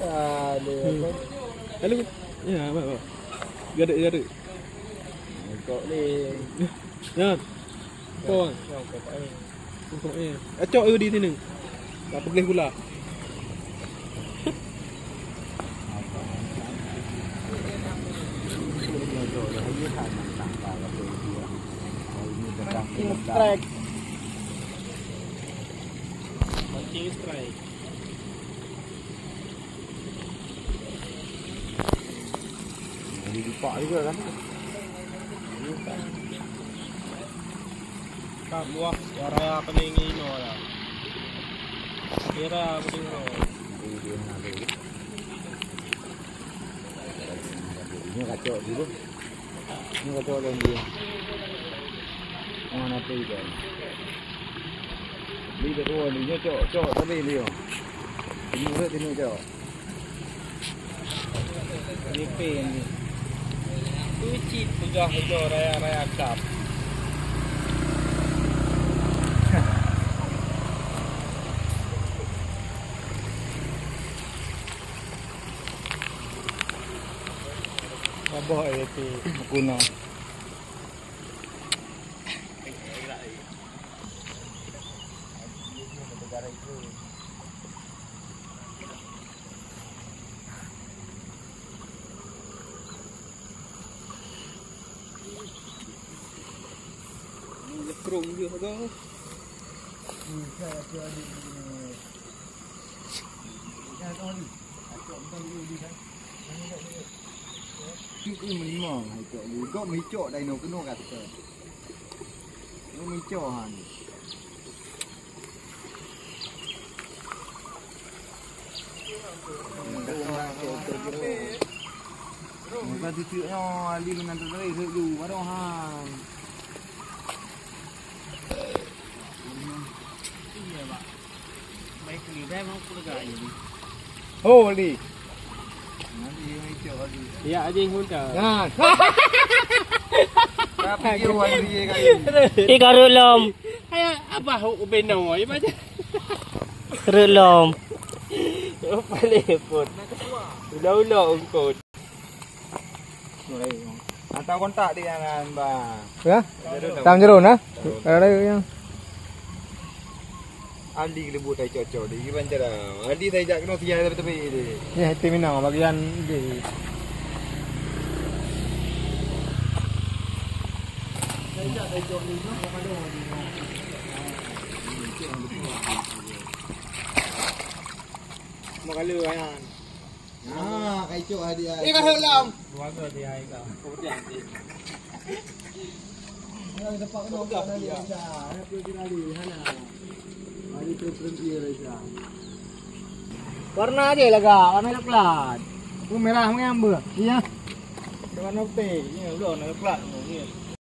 Ada. Lalu. Ya, apa? Gada. Kok ni. Ya. Kau. Kau ni. Acok you di sini. Tak boleh pula. Strike. Mancing strike. Ini dipak juga kan. Tak buah suara pening ino lah. Kira pening ino. Ini kacau dulu. Ini kacau lagi dia. Mana pergi kan? Đi được rồi, đi nhớ chỗ tao đi liều. Đi mua đi mua chỗ. Ini pen. Tu cheat puja raya kap. Apa itu? Kuno. Kerung dia tu. Cái mình mò hay chỗ đi có mấy chỗ đây nó cứ nó gạt trời nó mấy chỗ hẳn người ta thì chữa nó đi mình ăn từ đây hơi dù bắt đầu hàng Baik ni dah mau keluar ini. ô đi đi mấy chỗ đi Ya, aje pun dah. nah apa kiruan dia kali Ikarulom. Ayah abah hok benau ai macam. Rulom. Apa lepot. Ulah ungkut. đây tao kontak đi anh bà Ya? Tam jeruk nah. Ada yang. Ali lebut ai cocok di banjar Ali saya jak kena siang tepi dia Ya, itu minang bagian di. Makalu ayan. ah kai cok hadiah Ikan helam. Buat dia ai kau. Kemudian ni. Yang dapat kena buat Ali aja. Ada pergi Ali hana. Ali berhenti aja. Warna aja laga, warna coklat. Itu merah mengambil. Iya. Warna pink. Ni udah warna coklat ni.